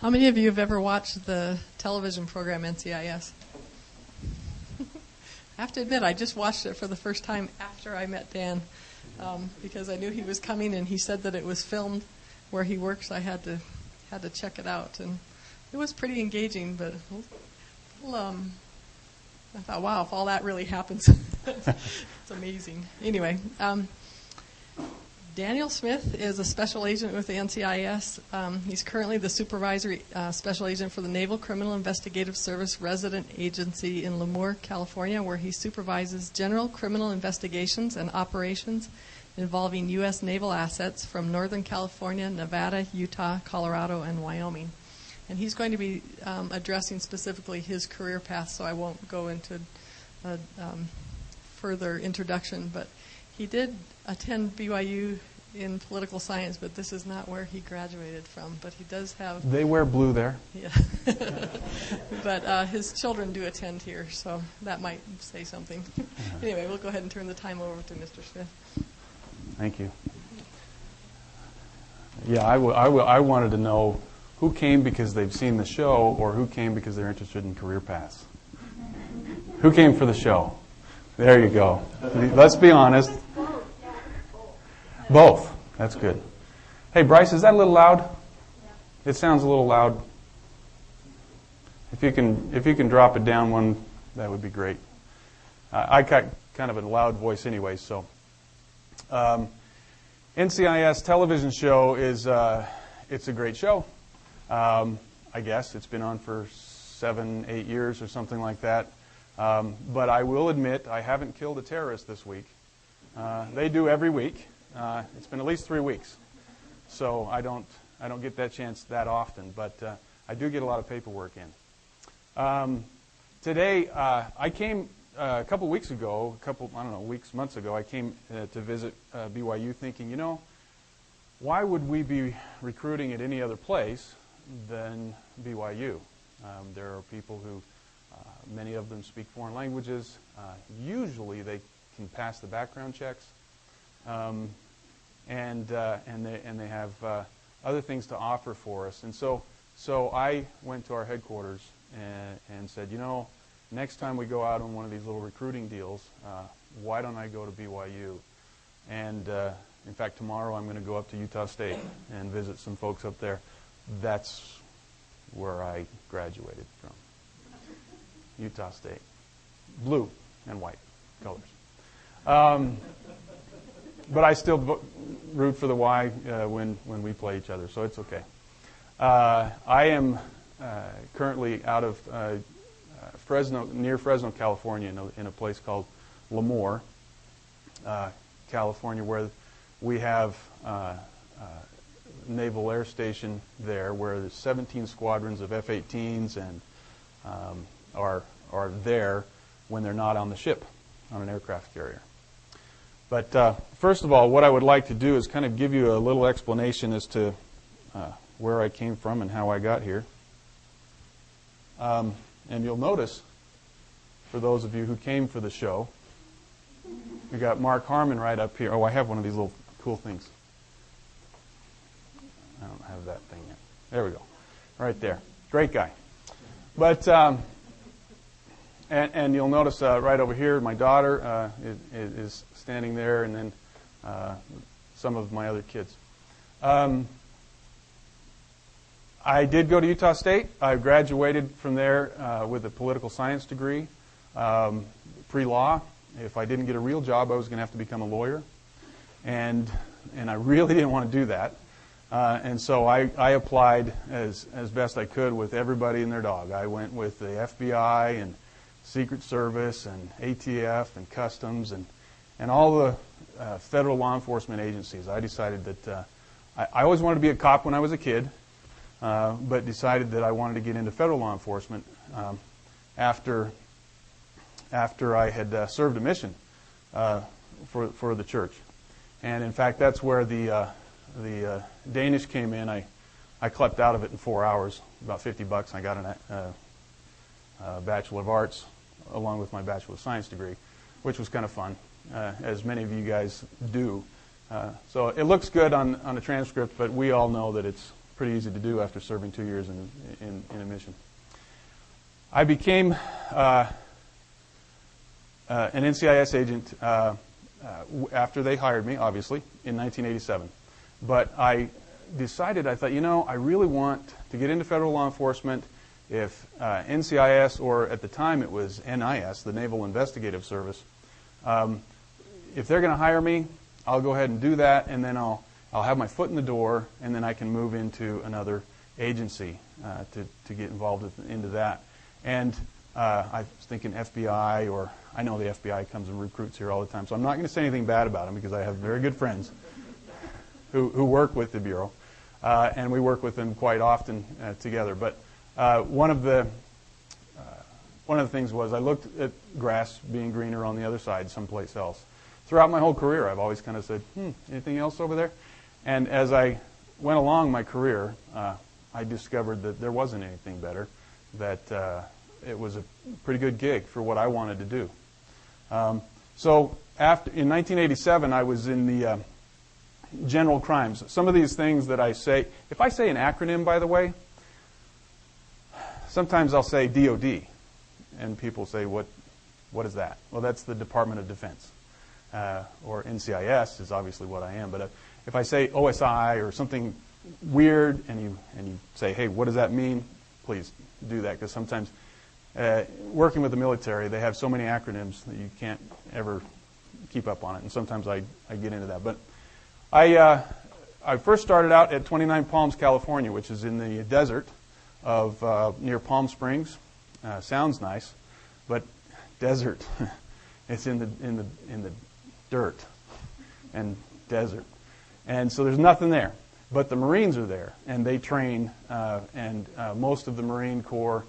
How many of you have ever watched the television program NCIS? I have to admit, I just watched it for the first time after I met Dan, because I knew he was coming, and he said that it was filmed where he works. I had to check it out, and it was pretty engaging. But I thought, wow, if all that really happens, it's amazing. Anyway. Daniel Smith is a special agent with the NCIS. He's currently the supervisory special agent for the Naval Criminal Investigative Service Resident Agency in Lemoore, California, where he supervises general criminal investigations and operations involving U.S. naval assets from Northern California, Nevada, Utah, Colorado, and Wyoming. And he's going to be addressing specifically his career path, so I won't go into a further introduction, but he did attend BYU in political science, but this is not where he graduated from. But he does have... They wear blue there. Yeah. But his children do attend here, so that might say something. Anyway, we'll go ahead and turn the time over to Mr. Smith. Thank you. Yeah, I wanted to know who came because they've seen the show or who came because they're interested in career paths. Who came for the show? There you go. Let's be honest. Both. That's good. Hey, Bryce, is that a little loud? It sounds a little loud. If you can drop it down one, that would be great. I got kind of a loud voice anyway, so. NCIS television show is it's a great show. I guess it's been on for 7-8 years or something like that. But I will admit I haven't killed a terrorist this week. They do every week. It's been at least 3 weeks, so I don't get that chance that often. But I do get a lot of paperwork in. Today I came a couple weeks ago, months ago. I came to visit BYU, thinking, why would we be recruiting at any other place than BYU? There are people who. Many of them speak foreign languages. Usually they can pass the background checks. And they have other things to offer for us. And so I went to our headquarters and said, next time we go out on one of these little recruiting deals, why don't I go to BYU? And in fact, tomorrow I'm going to go up to Utah State and visit some folks up there. That's where I graduated from. Utah State. Blue and white colors. But I still root for the Y when we play each other, so it's okay. I am currently out of near Fresno, California, in a place called Lemoore, California, where we have Naval Air Station there, where there's 17 squadrons of F-18s and are there when they're not on the ship, on an aircraft carrier. But first of all, what I would like to do is kind of give you a little explanation as to where I came from and how I got here. And you'll notice, for those of you who came for the show, we got Mark Harmon right up here. Oh, I have one of these little cool things. I don't have that thing yet. There we go. Right there. Great guy. But... And you'll notice right over here, my daughter is standing there, and then some of my other kids. I did go to Utah State. I graduated from there with a political science degree, pre-law. If I didn't get a real job, I was going to have to become a lawyer, and I really didn't want to do that. And so I applied as best I could with everybody and their dog. I went with the FBI and Secret Service and ATF and Customs and all the federal law enforcement agencies. I decided that I always wanted to be a cop when I was a kid, but decided that I wanted to get into federal law enforcement after I had served a mission for the church. And in fact, that's where the Danish came in. I clept out of it in 4 hours, about $50. I got a Bachelor of Arts along with my Bachelor of Science degree, which was kind of fun, as many of you guys do. So it looks good on a transcript, but we all know that it's pretty easy to do after serving 2 years in a mission. I became an NCIS agent after they hired me, obviously, in 1987. But I decided, I thought, I really want to get into federal law enforcement. If NCIS, or at the time it was NIS, the Naval Investigative Service, if they're going to hire me, I'll go ahead and do that, and then I'll have my foot in the door, and then I can move into another agency to get involved into that. And I was thinking FBI, or I know the FBI comes and recruits here all the time, so I'm not going to say anything bad about them because I have very good friends who work with the Bureau, and we work with them quite often together. But one of the things was I looked at grass being greener on the other side someplace else. Throughout my whole career, I've always kind of said, anything else over there? And as I went along my career, I discovered that there wasn't anything better, that it was a pretty good gig for what I wanted to do. So in 1987, I was in the general crimes. Some of these things that I say, if I say an acronym, by the way, sometimes I'll say DOD, and people say, what is that? Well, that's the Department of Defense. Or NCIS is obviously what I am. But if I say OSI or something weird, and you say, hey, what does that mean? Please do that, because sometimes working with the military, they have so many acronyms that you can't ever keep up on it, and sometimes I get into that. But I first started out at 29 Palms, California, which is in the desert of near Palm Springs. Sounds nice, but desert. It's in the dirt and desert, and so there's nothing there. But the Marines are there, and they train, and most of the Marine Corps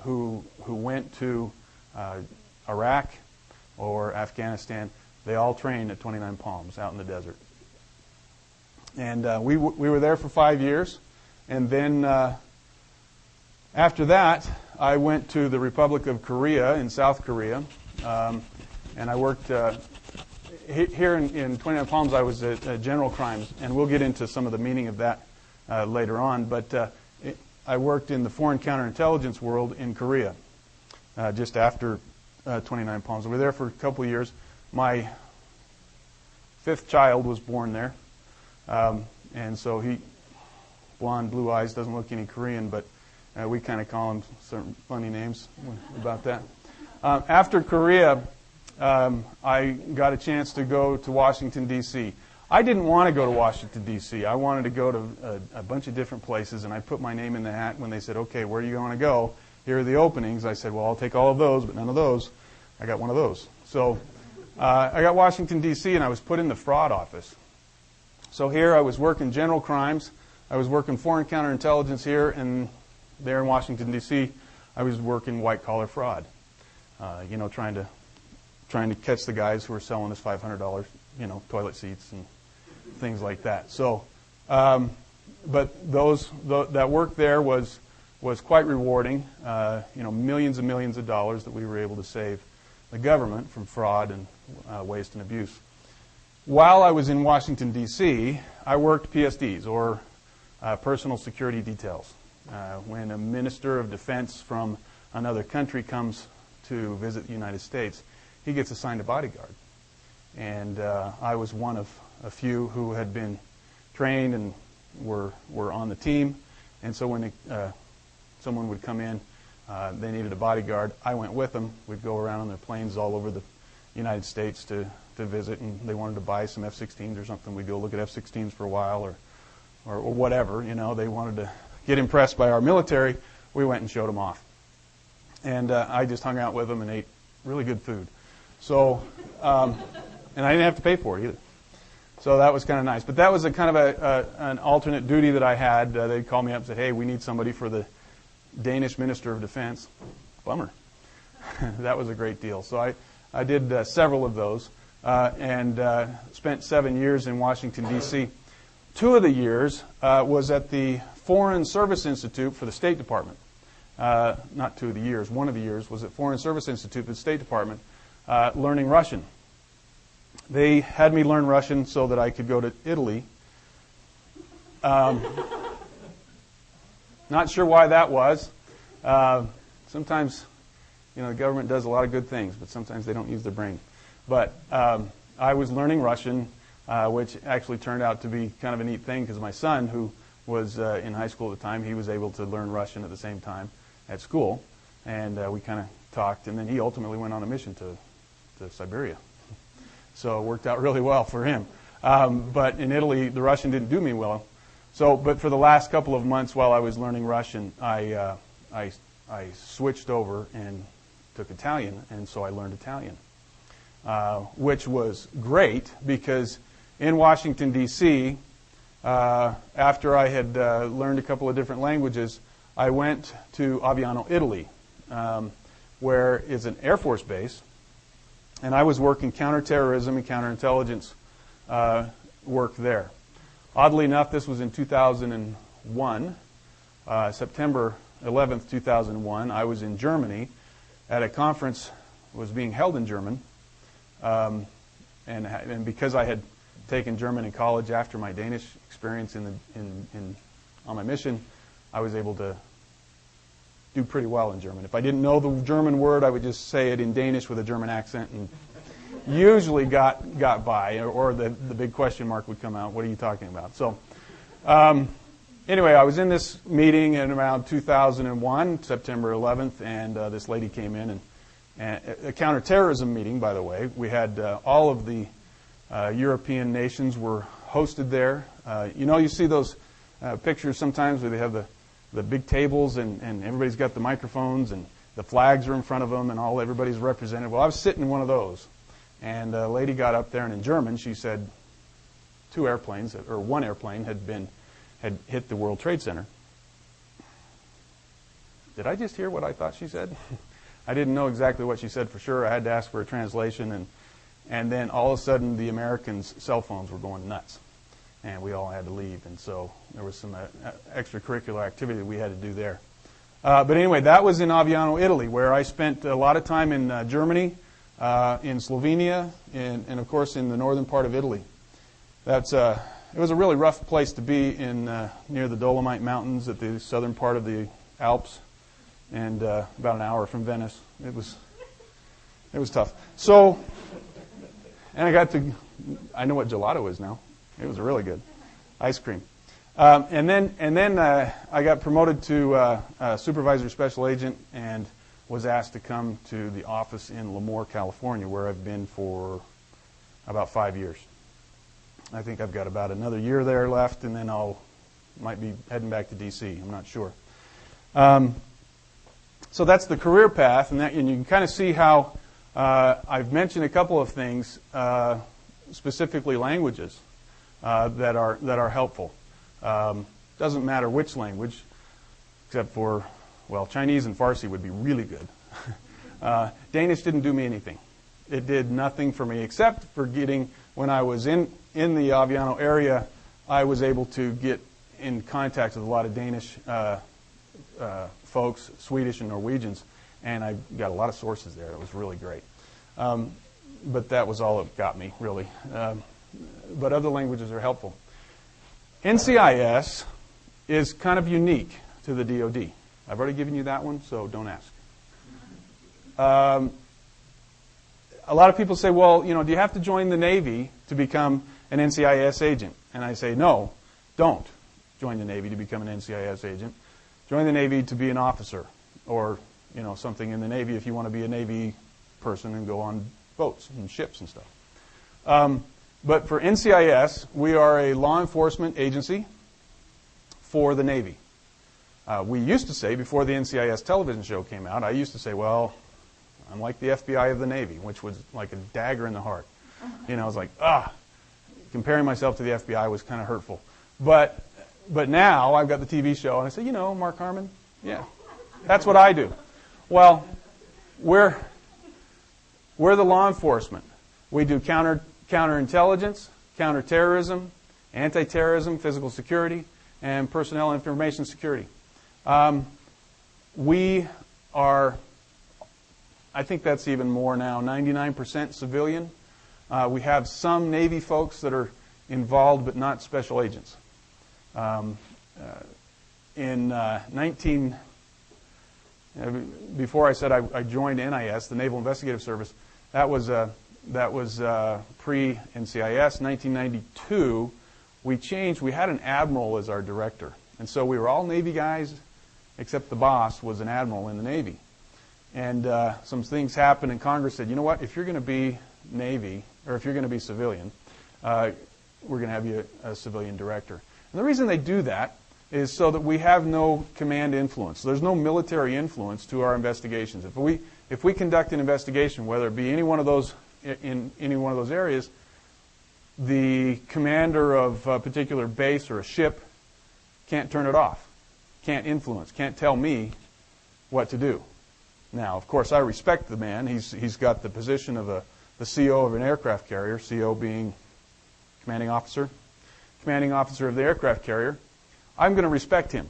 who went to Iraq or Afghanistan, they all train at 29 Palms out in the desert. And we were there for 5 years, and then after that, I went to the Republic of Korea in South Korea, and I worked here in 29 Palms. I was at General Crimes, and we'll get into some of the meaning of that later on. But I worked in the foreign counterintelligence world in Korea just after 29 Palms. We were there for a couple of years. My 5th child was born there, and so he, blonde, blue eyes, doesn't look any Korean, but we kind of call him certain funny names about that. After Korea, I got a chance to go to Washington, D.C. I didn't want to go to Washington, D.C. I wanted to go to a bunch of different places, and I put my name in the hat when they said, okay, where are you going to go? Here are the openings. I said, well, I'll take all of those, but none of those. I got one of those. So I got Washington, D.C., and I was put in the fraud office. So here I was working general crimes. I was working foreign counterintelligence here, and there in Washington, D.C., I was working white-collar fraud. Trying to catch the guys who are selling us $500, toilet seats and things like that. So, but that work there was quite rewarding. Millions and millions of dollars that we were able to save the government from fraud and waste and abuse. While I was in Washington, D.C., I worked PSDs, or personal security details. When a minister of defense from another country comes to visit the United States, he gets assigned a bodyguard. And I was one of a few who had been trained and were on the team. And so when someone would come in, they needed a bodyguard, I went with them. We'd go around on their planes all over the United States to visit, and they wanted to buy some F-16s or something. We'd go look at F-16s for a while or whatever. They wanted to get impressed by our military. We went and showed them off. And I just hung out with them and ate really good food. So, and I didn't have to pay for it either. So that was kind of nice. But that was a kind of an alternate duty that I had. They'd call me up and say, hey, we need somebody for the Danish Minister of Defense. Bummer. That was a great deal. So I did several of those and spent 7 years in Washington, D.C. 2 of the years was at the Foreign Service Institute for the State Department. Not 2 of the years. 1 of the years was at Foreign Service Institute for the State Department learning Russian. They had me learn Russian so that I could go to Italy Not sure why that was. Sometimes, the government does a lot of good things, but sometimes they don't use their brain. But I was learning Russian, which actually turned out to be kind of a neat thing because my son, who was in high school at the time, he was able to learn Russian at the same time at school. And we kind of talked, and then he ultimately went on a mission to Siberia. So it worked out really well for him. But in Italy, the Russian didn't do me well. But for the last couple of months while I was learning Russian, I switched over and took Italian, and so I learned Italian, which was great because in Washington, D.C., after I had learned a couple of different languages, I went to Aviano, Italy, where is an Air Force base, and I was working counterterrorism and counterintelligence work there. Oddly enough, this was in 2001, September 11th, 2001. I was in Germany at a conference that was being held in German, and because I had taken German in college after my Danish experience on my mission, I was able to do pretty well in German. If I didn't know the German word, I would just say it in Danish with a German accent, and usually got by, or the big question mark would come out. What are you talking about? So anyway, I was in this meeting in around 2001, September 11th, and this lady came in, and a counterterrorism meeting, by the way. We had all of the European nations were hosted there. You see those pictures sometimes where they have the big tables and everybody's got the microphones and the flags are in front of them and everybody's represented. Well, I was sitting in one of those, and a lady got up there, and in German she said one airplane had hit the World Trade Center. Did I just hear what I thought she said? I didn't know exactly what she said for sure. I had to ask for a translation, and then all of a sudden the Americans' cell phones were going nuts, and we all had to leave, and so there was some extracurricular activity that we had to do there. But anyway, that was in Aviano, Italy, where I spent a lot of time in Germany, in Slovenia, and of course in the northern part of Italy. It was a really rough place to be near the Dolomite Mountains at the southern part of the Alps, and about an hour from Venice. It was tough. So, and I know what gelato is now. It was really good. Ice cream. And then I got promoted to supervisor special agent and was asked to come to the office in Lemoore, California, where I've been for about 5 years. I think I've got about another year there left, and then might be heading back to D.C. I'm not sure. So that's the career path, and you can kind of see how I've mentioned a couple of things, specifically languages that are helpful. Doesn't matter which language, except for, Chinese and Farsi would be really good. Danish didn't do me anything. It did nothing for me, except for when I was in the Aviano area, I was able to get in contact with a lot of Danish folks, Swedish and Norwegians, and I got a lot of sources there. It was really great. But that was all it got me, really. But other languages are helpful. NCIS is kind of unique to the DoD. I've already given you that one, so don't ask. A lot of people say, do you have to join the Navy to become an NCIS agent? And I say, no, don't join the Navy to become an NCIS agent. Join the Navy to be an officer or, something in the Navy if you want to be a Navy person and go on boats and ships and stuff. But for NCIS, we are a law enforcement agency for the Navy. We used to say, before the NCIS television show came out, I used to say, I'm like the FBI of the Navy, which was like a dagger in the heart. I was like, comparing myself to the FBI was kind of hurtful. But now I've got the TV show, and I say, Mark Harmon, yeah, that's what I do. Well, we're the law enforcement. We do counterintelligence, counterterrorism, anti-terrorism, physical security, and personnel information security. We are, I think that's even more now, 99% civilian. We have some Navy folks that are involved, but not special agents. Before I said I joined NIS, the Naval Investigative Service, that was pre-NCIS. 1992, we changed. We had an admiral as our director. And so we were all Navy guys, except the boss was an admiral in the Navy. And some things happened, and Congress said, you know what, if you're going to be Navy, or if you're going to be civilian, we're going to have you a civilian director. And the reason they do that is so that we have no command influence. There's no military influence to our investigations. If we conduct an investigation, whether it be any one of those in any one of those areas, the commander of a particular base or a ship can't turn it off, can't influence, can't tell me what to do. Now, of course, I respect the man. He's got the position of the CO of an aircraft carrier, CO being commanding officer of the aircraft carrier. I'm going to respect him,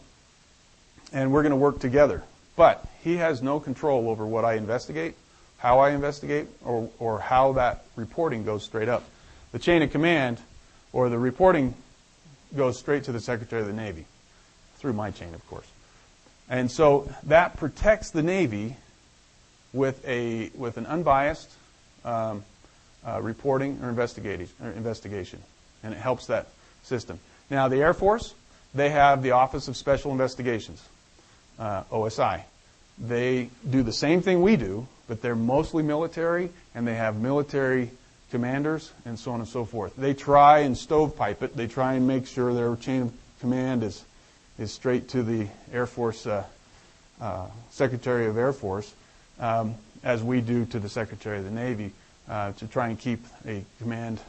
and we're going to work together. But he has no control over what I investigate, how I investigate, or how that reporting goes straight up. The chain of command, or the reporting, goes straight to the Secretary of the Navy, through my chain, of course. And so that protects the Navy with an unbiased reporting or investigation, and it helps that system. Now, the Air Force, they have the Office of Special Investigations, OSI. They do the same thing we do, but they're mostly military, and they have military commanders, and so on and so forth. They try and stovepipe it. They try and make sure their chain of command is straight to the Air Force Secretary of Air Force, as we do to the Secretary of the Navy, to try and keep a command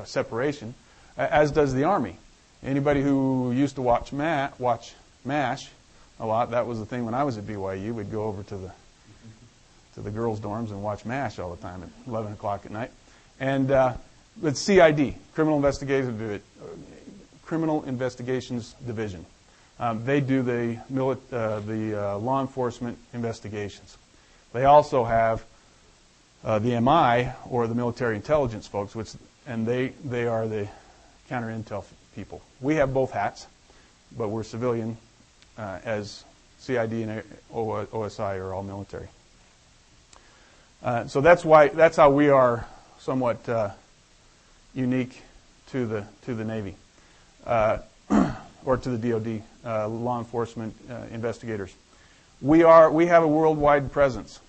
separation, as does the Army. Anybody who used to watch MASH a lot, that was the thing when I was at BYU. We'd go over to the girls' dorms and watch MASH all the time at 11 o'clock at night. And but CID, Criminal Investigations Division. They do the law enforcement investigations. They also have the MI, or the military intelligence folks, and they are the counter intel people. We have both hats, but we're civilian, as CID and OSI are all military. So that's how we are somewhat unique to the Navy, or to the DoD, law enforcement investigators. We have a worldwide presence.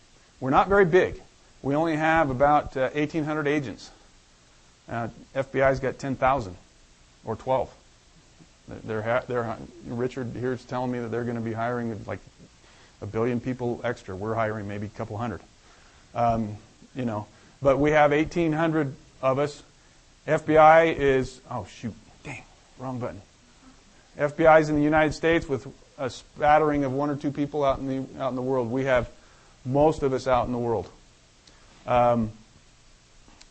We're not very big. We only have about 1,800 agents. FBI's got 10,000 or 12. Richard here is telling me that they're going to be hiring like 1 billion people extra. We're hiring maybe a couple hundred. But we have 1,800 of us. FBI is, wrong button. FBI is in the United States with a spattering of 1 or 2 people out in the world. We have most of us out in the world.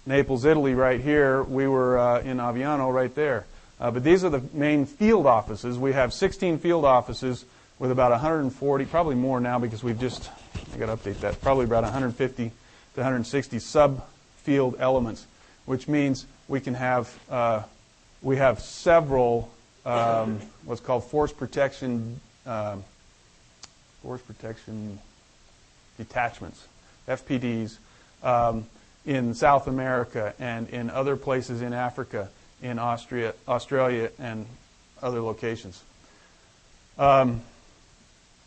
Naples, Italy, right here. We were in Aviano, right there. But these are the main field offices. We have 16 field offices with about 140, probably more now because I got to update that, probably about 150 to 160 sub-field elements, which means we have several what's called force protection detachments, FPDs, in South America and in other places in Africa, in Australia, and other locations. The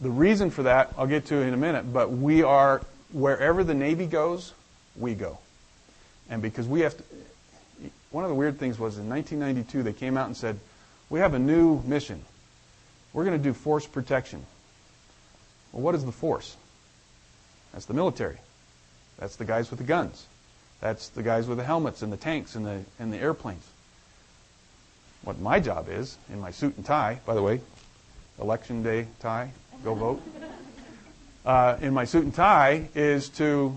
reason for that, I'll get to in a minute, but we are, wherever the Navy goes, we go. And because we have to, one of the weird things was in 1992, they came out and said, we have a new mission. We're going to do force protection. Well, what is the force? That's the military. That's the guys with the guns. That's the guys with the helmets and the tanks and the airplanes. What my job is, in my suit and tie, by the way, election day tie, go vote. In my suit and tie is to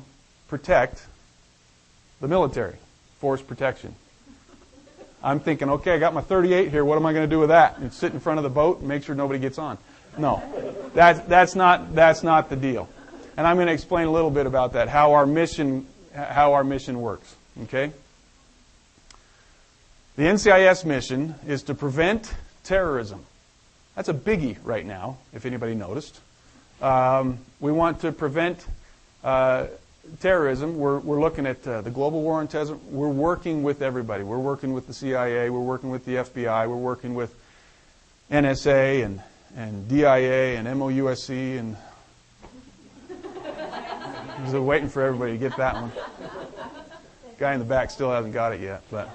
protect the military, force protection. I'm thinking, okay, I got my .38 here. What am I going to do with that? And sit in front of the boat and make sure nobody gets on. No, that's not the deal. And I'm going to explain a little bit about that, how our mission works. Okay. The NCIS mission is to prevent, terrorism. That's a biggie right now, if anybody noticed. We want to prevent terrorism. We're looking at the global war on terrorism. We're working with everybody. We're working with the CIA. We're working with the FBI. We're working with NSA and DIA and MOUSC. And I was waiting for everybody to get that one. Guy in the back still hasn't got it yet. But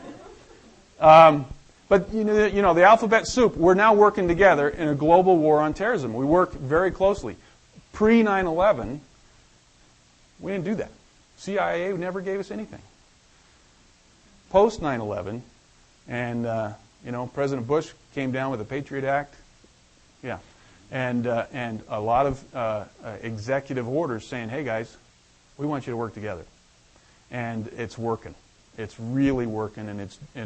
you know, the alphabet soup, we're now working together in a global war on terrorism. We work very closely. Pre-9/11, we didn't do that. CIA never gave us anything. Post 9/11, and President Bush came down with the Patriot Act, and a lot of executive orders saying, "Hey guys, we want you to work together," and it's working. It's really working, and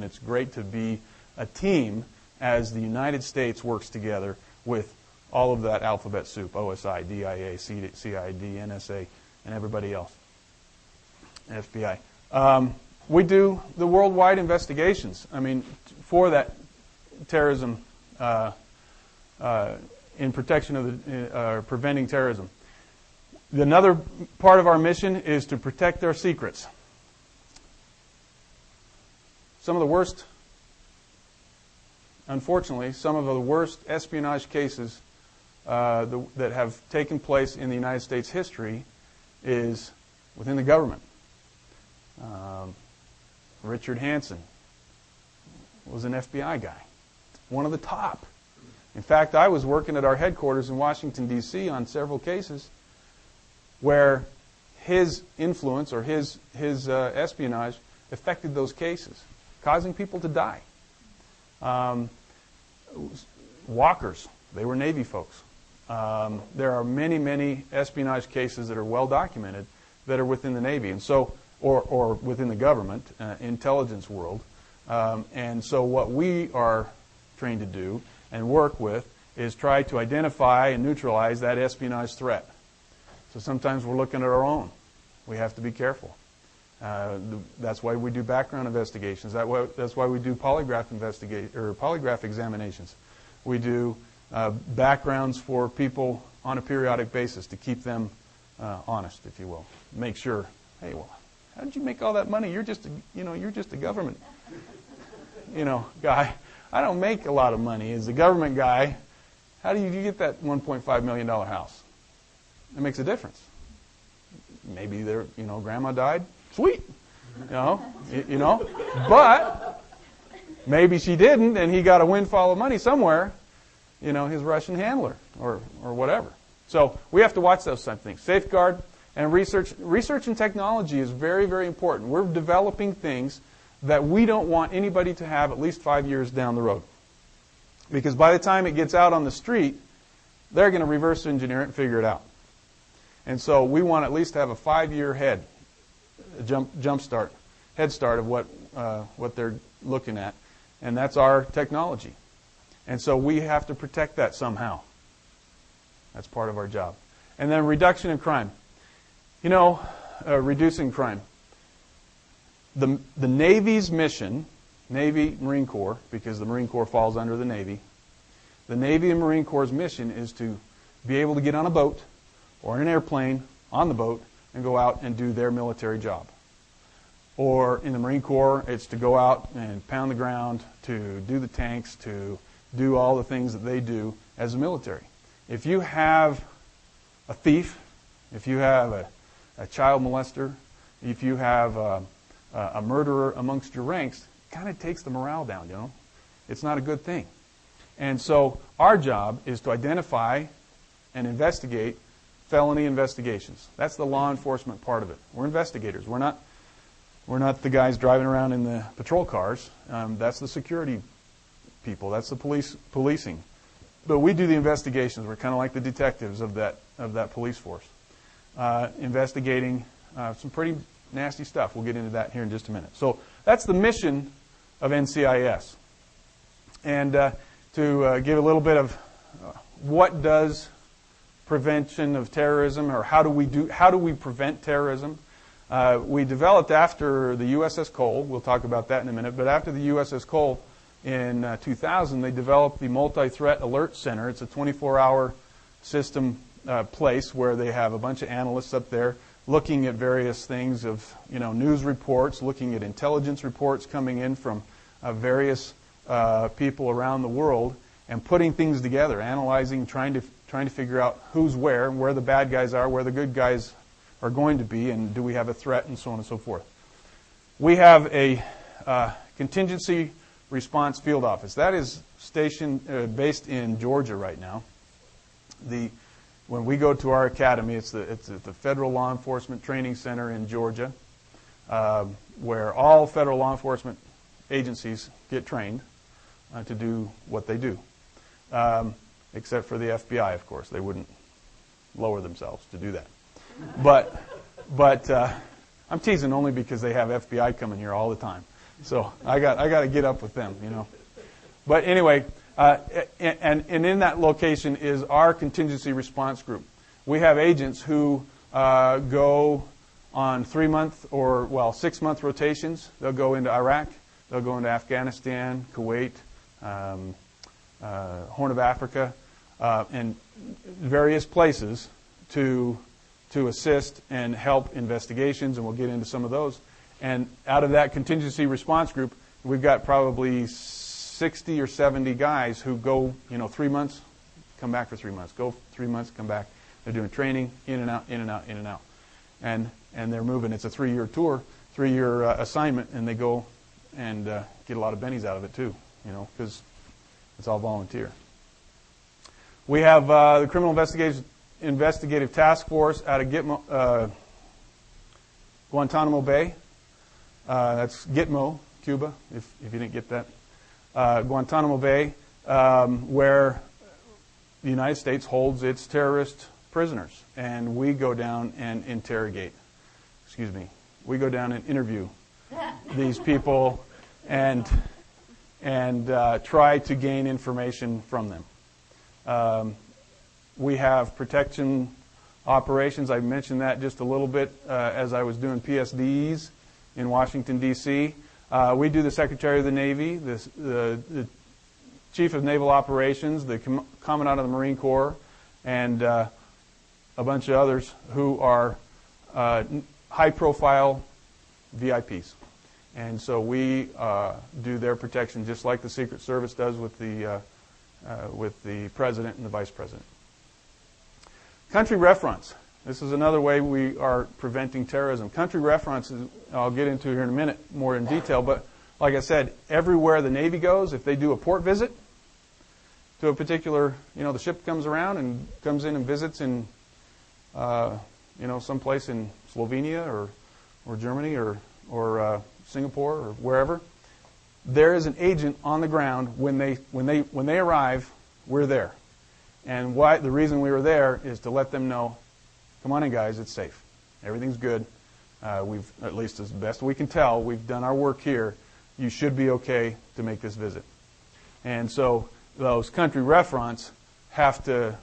it's great to be a team as the United States works together with all of that alphabet soup: OSI, DIA, CID, NSA, and everybody else, FBI. We do the worldwide investigations. I mean, for that terrorism, in protection of preventing terrorism. Another part of our mission is to protect our secrets. Unfortunately, some of the worst espionage cases that have taken place in the United States history is within the government. Richard Hansen was an FBI guy, one of the top. In fact, I was working at our headquarters in Washington, D.C. on several cases where his influence or his espionage affected those cases, causing people to die. Walkers, they were Navy folks. There are many, many espionage cases that are well documented that are within the Navy, and so, or within the government, intelligence world. And so what we are trained to do and work with is try to identify and neutralize that espionage threat. So sometimes we're looking at our own. We have to be careful. That's why we do background investigations. That's why we do polygraph examinations. We do backgrounds for people on a periodic basis to keep them honest, if you will. Make sure, hey, well, how did you make all that money? You're just a government, guy. I don't make a lot of money as a government guy. How do you get that $1.5 million house? It makes a difference. Maybe grandma died. Sweet, but maybe she didn't, and he got a windfall of money somewhere. His Russian handler or whatever. So we have to watch those type of things. Safeguard and research. Research and technology is very, very important. We're developing things that we don't want anybody to have at least 5 years down the road. Because by the time it gets out on the street, they're going to reverse engineer it and figure it out. And so we want at least to have a 5-year head start of what they're looking at. And that's our technology. And so we have to protect that somehow. That's part of our job. And then reduction in crime. Reducing crime. The Navy's mission, Navy, Marine Corps, because the Marine Corps falls under the Navy, the Navy and Marine Corps' mission is to be able to get on a boat or in an airplane on the boat and go out and do their military job. Or in the Marine Corps, it's to go out and pound the ground, to do the tanks, to do all the things that they do as a military. If you have a thief, if you have a child molester, if you have a murderer amongst your ranks, it kind of takes the morale down, It's not a good thing. And so our job is to identify and investigate felony investigations. That's the law enforcement part of it. We're investigators. We're not the guys driving around in the patrol cars. That's the security people. That's the policing. But we do the investigations. We're kind of like the detectives of that police force, investigating some pretty nasty stuff. We'll get into that here in just a minute. So that's the mission of NCIS. And to give a little bit of what does prevention of terrorism, or how do we prevent terrorism? We developed after the USS Cole. We'll talk about that in a minute. But after the USS Cole in 2000, they developed the Multi-Threat Alert Center. It's a 24-hour system place where they have a bunch of analysts up there looking at various things of, news reports, looking at intelligence reports coming in from various people around the world, and putting things together, analyzing, trying to figure out who's where the bad guys are, where the good guys are going to be, and do we have a threat, and so on and so forth. We have a contingency response field office. That is based in Georgia right now. When we go to our academy, it's the Federal Law Enforcement Training Center in Georgia, where all federal law enforcement agencies get trained to do what they do, except for the FBI, of course. They wouldn't lower themselves to do that. But I'm teasing only because they have FBI coming here all the time, so I got to get up with them, But anyway. And in that location is our contingency response group. We have agents who go on 3-month or 6-month rotations. They'll go into Iraq, they'll go into Afghanistan, Kuwait, Horn of Africa, and various places to assist and help investigations, and we'll get into some of those. And out of that contingency response group, we've got probably 60 or 70 guys who go, 3 months, come back for 3 months, go 3 months, come back. They're doing training, in and out, in and out, in and out. And they're moving. It's a 3-year tour, 3-year assignment, and they go and get a lot of bennies out of it too, because it's all volunteer. We have the Criminal Investigative Task Force out of Guantanamo Bay. That's Gitmo, Cuba, if you didn't get that. Guantanamo Bay, where the United States holds its terrorist prisoners. And we go down and we go down and interview these people and try to gain information from them. We have protection operations. I mentioned that just a little bit as I was doing PSDs in Washington, D.C. We do the Secretary of the Navy, the Chief of Naval Operations, the Commandant of the Marine Corps, and a bunch of others who are high-profile VIPs. And so we do their protection just like the Secret Service does with the President and the Vice President. Country reference. This is another way we are preventing terrorism. Country reference, I'll get into here in a minute more in detail, but like I said, everywhere the Navy goes, if they do a port visit to a particular, the ship comes around and comes in and visits in, someplace in Slovenia or Germany or Singapore or wherever, there is an agent on the ground when they arrive. We're there, and the reason we were there is to let them know, come on in, guys, it's safe. Everything's good. We've, at least as best we can tell, we've done our work here. You should be okay to make this visit. And so those country referents have to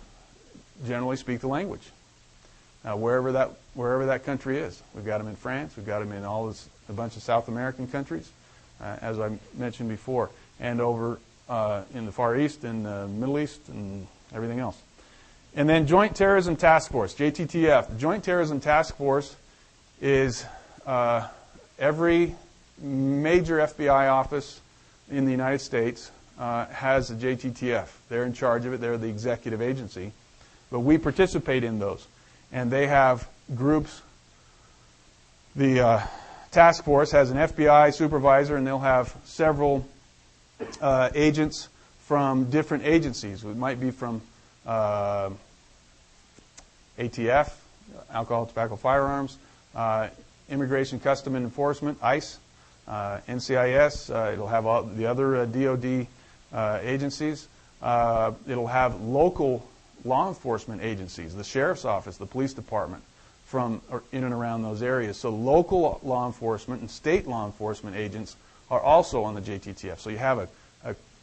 generally speak the language, wherever that country is. We've got them in France. We've got them in a bunch of South American countries, as I mentioned before, and over in the Far East and the Middle East and everything else. And then Joint Terrorism Task Force, JTTF. The Joint Terrorism Task Force is every major FBI office in the United States has a JTTF. They're in charge of it. They're the executive agency. But we participate in those. And they have groups. The task force has an FBI supervisor, and they'll have several agents from different agencies. It might be from ATF, Alcohol, Tobacco, Firearms, Immigration, Custom and Enforcement, ICE, NCIS. It'll have all the other DOD agencies. It'll have local law enforcement agencies, the Sheriff's Office, the Police Department, from in and around those areas. So local law enforcement and state law enforcement agents are also on the JTTF. So you have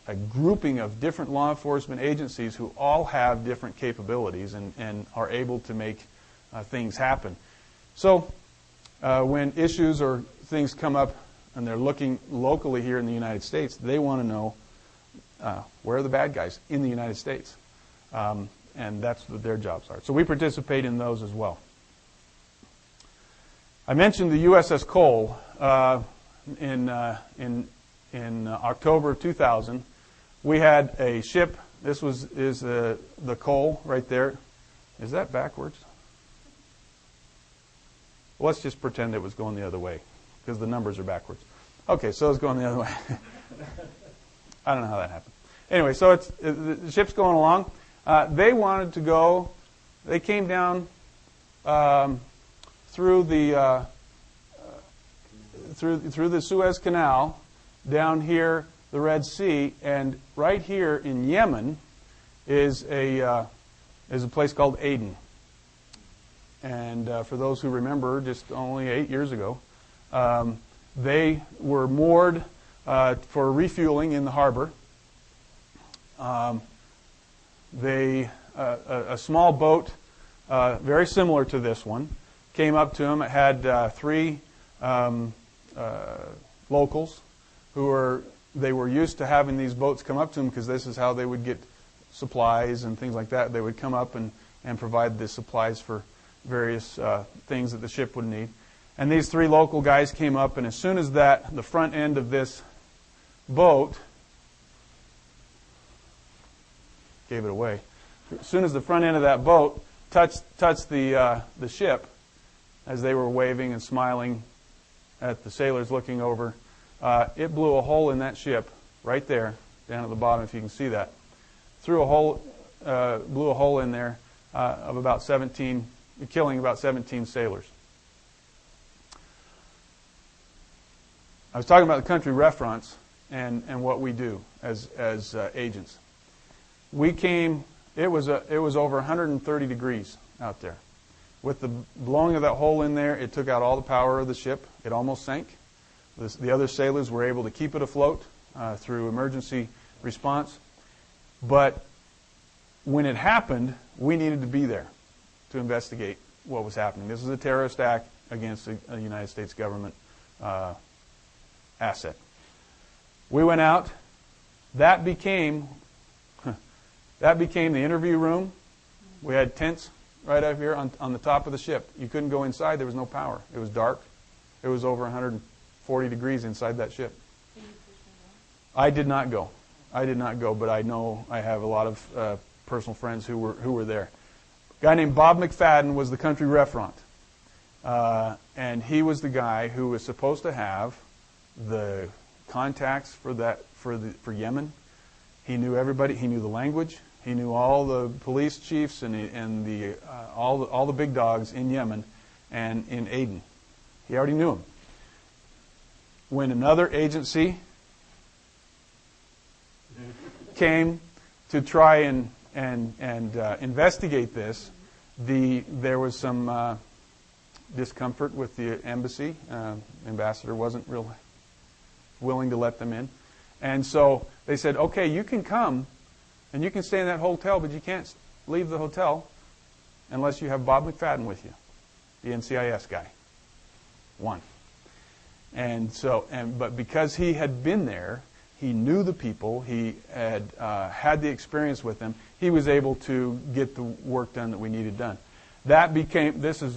a grouping of different law enforcement agencies who all have different capabilities and are able to make things happen. So when issues or things come up and they're looking locally here in the United States, they want to know where are the bad guys in the United States? And that's what their jobs are. So we participate in those as well. I mentioned the USS Cole in October of 2000. We had a ship. This is the Cole right there. Is that backwards? Let's just pretend it was going the other way because the numbers are backwards. Okay, so it's going the other way. I don't know how that happened. Anyway, so the ship's going along. They wanted to go. They came down through the Suez Canal down here, the Red Sea, and right here in Yemen is a place called Aden. And for those who remember, just only 8 years ago, they were moored for refueling in the harbor. A small boat, very similar to this one, came up to them. It had 3 locals who were used to having these boats come up to them because this is how they would get supplies and things like that. They would come up and provide the supplies for various things that the ship would need. And these 3 local guys came up, and as soon as the front end of this boat gave it away. As soon as the front end of that boat touched the ship, as they were waving and smiling at the sailors looking over, it blew a hole in that ship right there, down at the bottom, if you can see that. Blew a hole in there of about 17, killing about 17 sailors. I was talking about the country reference and what we do as agents. We came. It was over 130 degrees out there. With the blowing of that hole in there, it took out all the power of the ship. It almost sank. The other sailors were able to keep it afloat through emergency response. But when it happened, we needed to be there to investigate what was happening. This was a terrorist act against a United States government asset. We went out. That became the interview room. We had tents right up here on the top of the ship. You couldn't go inside. There was no power. It was dark. It was over 140 degrees inside that ship. I did not go. But I know I have a lot of personal friends who were there. A guy named Bob McFadden was the country referent. And he was the guy who was supposed to have the contacts for Yemen. He knew everybody. He knew the language. He knew all the police chiefs and all the big dogs in Yemen and in Aden. He already knew them. When another agency came to try and investigate this, there was some discomfort with the embassy. Ambassador wasn't real willing to let them in. And so they said, okay, you can come and you can stay in that hotel, but you can't leave the hotel unless you have Bob McFadden with you, the NCIS guy. One. But because he had been there, he knew the people, he had had the experience with them, he was able to get the work done that we needed done. This is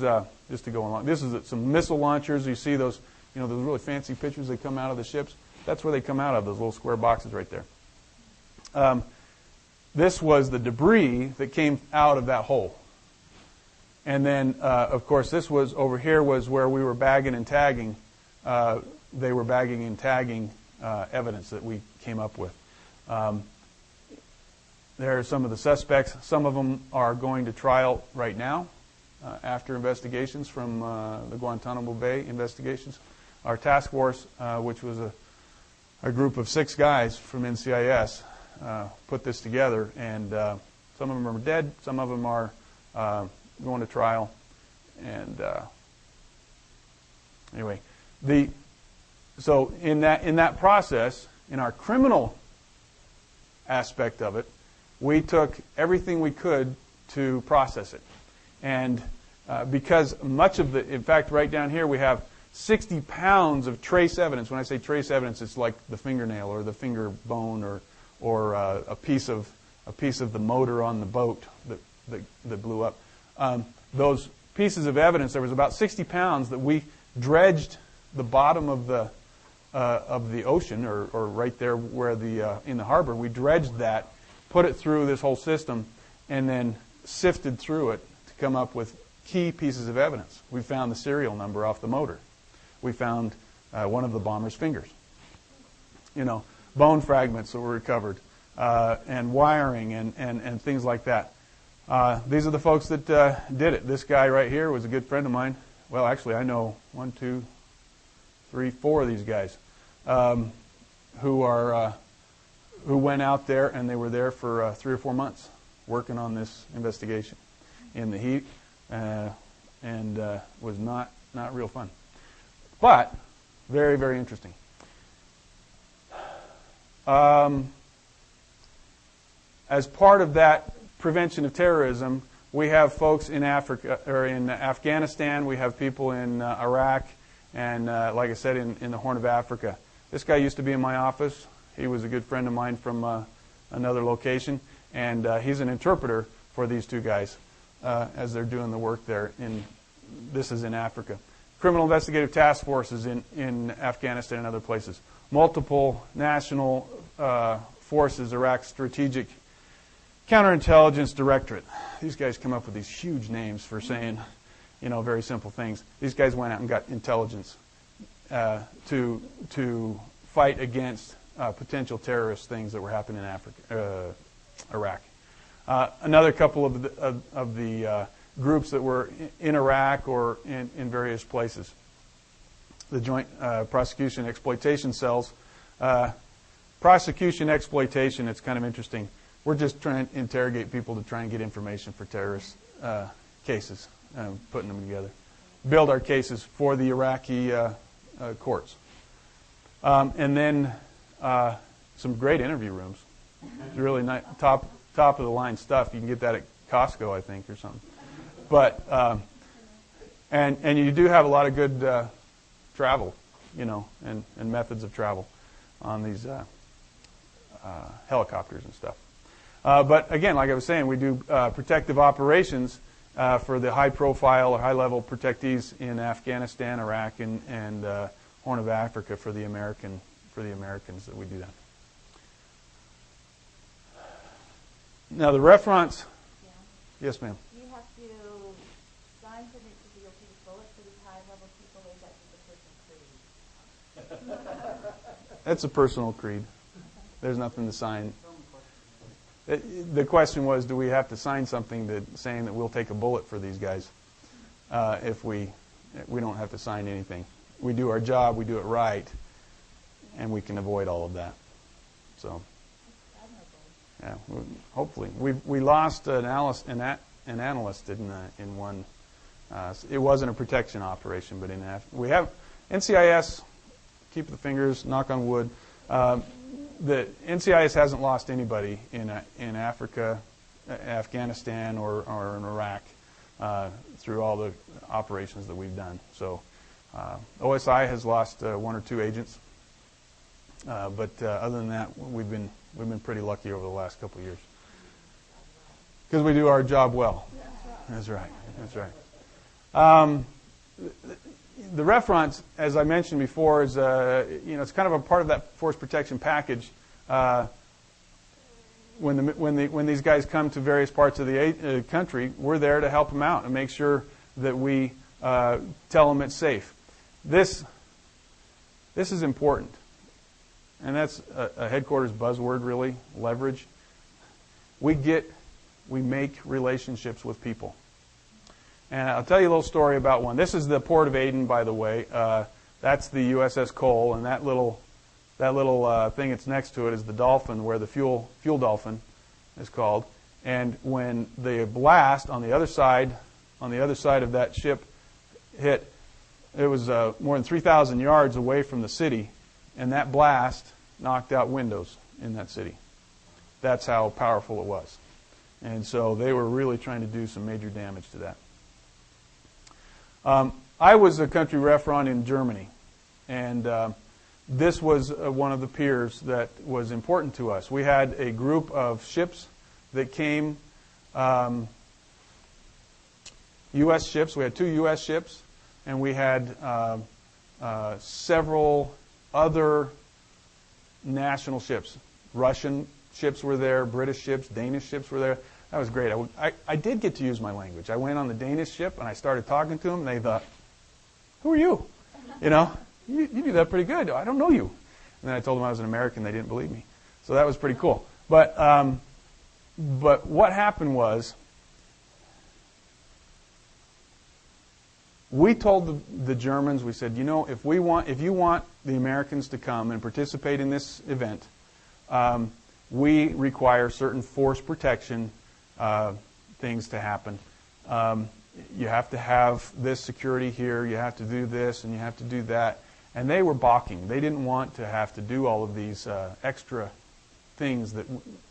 just to go along, this is some missile launchers. You see those really fancy pictures that come out of the ships? That's where they come out of, those little square boxes right there. This was the debris that came out of that hole. And then, of course, this was over here was where we were bagging and tagging. They were bagging and tagging evidence that we came up with. There are some of the suspects. Some of them are going to trial right now after investigations from the Guantanamo Bay investigations. Our task force, which was a group of 6 guys from NCIS, put this together, and some of them are dead, some of them are going to trial, and anyway, so in that process, in our criminal aspect of it, we took everything we could to process it, and because much of in fact, right down here we have 60 pounds of trace evidence. When I say trace evidence, it's like the fingernail or the finger bone or a piece of the motor on the boat that blew up. Those pieces of evidence, there was about 60 pounds that we dredged the bottom of the ocean, or right there where in the harbor. We dredged that, put it through this whole system, and then sifted through it to come up with key pieces of evidence. We found the serial number off the motor. We found one of the bomber's fingers. Bone fragments that were recovered, and wiring and things like that. These are the folks that did it. This guy right here was a good friend of mine. Well, actually, I know 1, 2, 3, 4 of these guys who went out there, and they were there for 3 or 4 months working on this investigation in the heat, and was not real fun, but very, very interesting. As part of that prevention of terrorism, we have folks in Africa or in Afghanistan. We have people in Iraq, and like I said, in the Horn of Africa. This guy used to be in my office. He was a good friend of mine from another location, and he's an interpreter for these two guys as they're doing the work there. This is in Africa. Criminal investigative task forces in Afghanistan and other places. Multiple national forces, Iraq Strategic Counterintelligence Directorate. These guys come up with these huge names for saying, very simple things. These guys went out and got intelligence to fight against potential terrorist things that were happening in Iraq. Another couple of the groups that were in Iraq or in various places. The Joint Prosecution Exploitation Cells. Prosecution exploitation, it's kind of interesting. We're just trying to interrogate people to try and get information for terrorist cases, putting them together. Build our cases for the Iraqi courts. And then some great interview rooms. It's really nice, top of the line stuff. You can get that at Costco, I think, or something. But and you do have a lot of good travel, and methods of travel on these helicopters and stuff. But again, like I was saying, we do protective operations for the high-profile or high-level protectees in Afghanistan, Iraq, and Horn of Africa for the Americans that we do that. Now the reference. Yeah. Yes, ma'am. Do you have to sign something to be able to bullet for these high-level people, or is that just a personal creed? That's a personal creed. There's nothing to sign. The question was, do we have to sign something saying that we'll take a bullet for these guys? If we don't have to sign anything. We do our job, we do it right, and we can avoid all of that. So, yeah, hopefully. We lost an analyst in one. It wasn't a protection operation, but we have NCIS. Keep the fingers, knock on wood. The NCIS hasn't lost anybody in Africa, Afghanistan, or in Iraq through all the operations that we've done. So OSI has lost 1 or 2 agents, but other than that, we've been pretty lucky over the last couple of years because we do our job well. That's right. That's right. The reference, as I mentioned before, is it's kind of a part of that force protection package. When these guys come to various parts of the country, we're there to help them out and make sure that we tell them it's safe. This is important, and that's a headquarters buzzword, really. Leverage. We make relationships with people. And I'll tell you a little story about one. This is the Port of Aden, by the way. That's the USS Cole, and that little thing that's next to it is the Dolphin, where the fuel Dolphin is called. And when the blast on the other side of that ship hit, it was more than 3,000 yards away from the city, and that blast knocked out windows in that city. That's how powerful it was. And so they were really trying to do some major damage to that. I was a country referent in Germany, and this was one of the piers that was important to us. We had a group of ships that came, U.S. ships. We had 2 U.S. ships, and we had several other national ships. Russian ships were there, British ships, Danish ships were there. That was great. I did get to use my language. I went on the Danish ship, and I started talking to them, and they thought, who are you? You know, you do that pretty good. I don't know you. And then I told them I was an American. They didn't believe me. So that was pretty cool. But what happened was, we told the Germans, we said, you know, if you want the Americans to come and participate in this event, we require certain force protection things to happen. You have to have this security here, you have to do this, and you have to do that. And they were balking. They didn't want to have to do all of these extra things that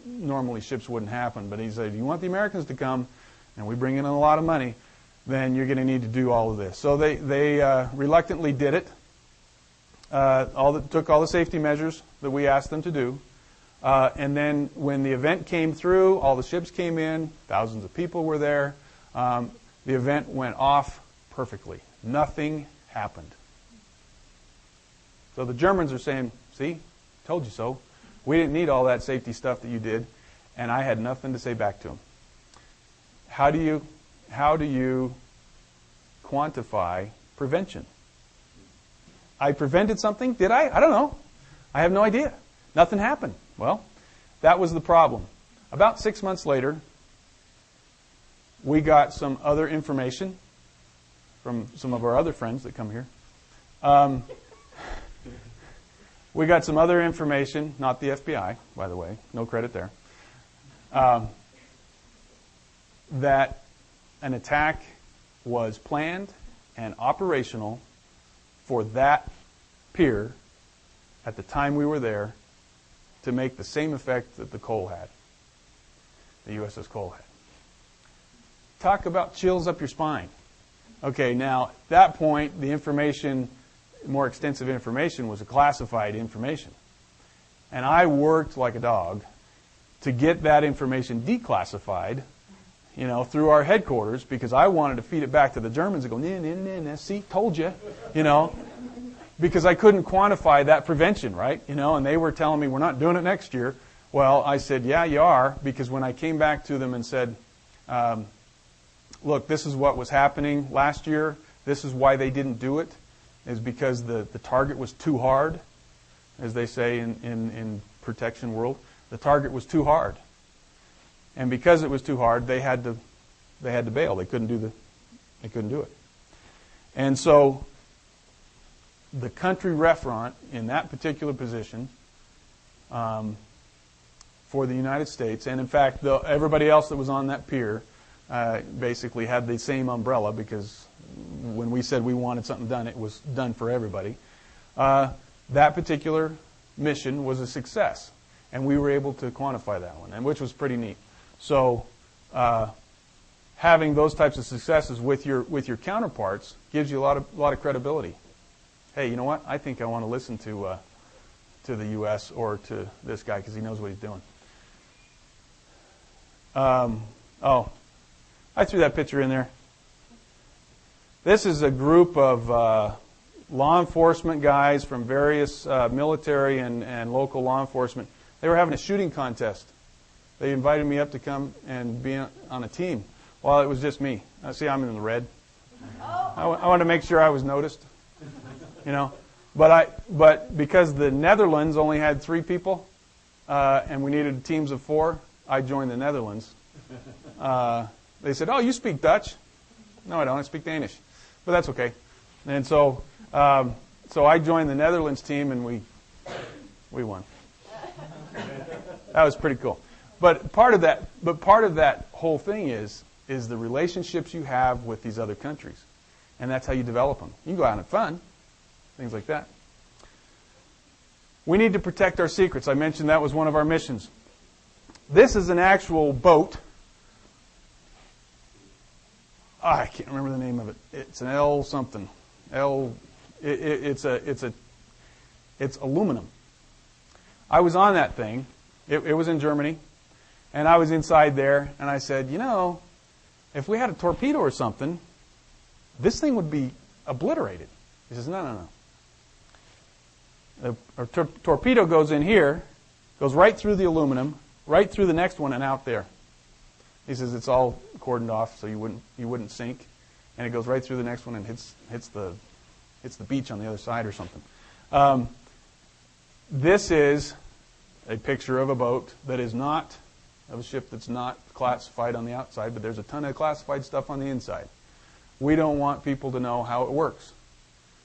normally ships wouldn't happen. But he said, if you want the Americans to come, and we bring in a lot of money, then you're going to need to do all of this. So they reluctantly did it. Took all the safety measures that we asked them to do. And then when the event came through, all the ships came in, thousands of people were there. The event went off perfectly. Nothing happened. So the Germans are saying, see, told you so. We didn't need all that safety stuff that you did. And I had nothing to say back to them. How do you quantify prevention? I prevented something? Did I? I don't know. I have no idea. Nothing happened. Well, that was the problem. About 6 months later, we got some other information from some of our other friends that come here. We got some other information, not the FBI, by the way, no credit there, that an attack was planned and operational for that pier at the time we were there to make the same effect that the Cole had, the USS Cole had. Talk about chills up your spine. Okay, now at that point, the information, more extensive information, was a classified information. And I worked like a dog to get that information declassified, you know, through our headquarters, because I wanted to feed it back to the Germans and go, nah, see, told you, you know, because I couldn't quantify that prevention, right? You know, and they were telling me, we're not doing it next year. Well, I said, yeah, you are, because when I came back to them and said, look, this is what was happening last year, this is why they didn't do it, is because the target was too hard, as they say in protection world. The target was too hard. And because it was too hard, they had to bail. They couldn't do it. And so the country referent in that particular position for the United States, and in fact, everybody else that was on that pier basically had the same umbrella, because when we said we wanted something done, it was done for everybody. That particular mission was a success, and we were able to quantify that one, and which was pretty neat. So having those types of successes with your counterparts gives you a lot of credibility. Hey, you know what? I think I want to listen to the U.S. or to this guy because he knows what he's doing. Oh, I threw that picture in there. This is a group of law enforcement guys from various military and local law enforcement. They were having a shooting contest. They invited me up to come and be on a team. Well, it was just me. See, I'm in the red. I wanted to make sure I was noticed. You know, but because the Netherlands only had 3 people, and we needed teams of 4, I joined the Netherlands. They said, "Oh, you speak Dutch?" No, I don't. I speak Danish, but that's okay. And so I joined the Netherlands team, and we won. That was pretty cool. But part of that whole thing is the relationships you have with these other countries, and that's how you develop them. You can go out and have fun, things like that. We need to protect our secrets. I mentioned that was one of our missions. This is an actual boat. I can't remember the name of it. It's an L something. It's It's aluminum. I was on that thing. It was in Germany. And I was inside there, and I said, you know, if we had a torpedo or something, this thing would be obliterated. He says, no. A torpedo goes in here, goes right through the aluminum, right through the next one, and out there. He says it's all cordoned off so you wouldn't sink, and it goes right through the next one and hits the beach on the other side or something. This is a picture of a boat that is not, of a ship that's not classified on the outside, but there's a ton of classified stuff on the inside. We don't want people to know how it works,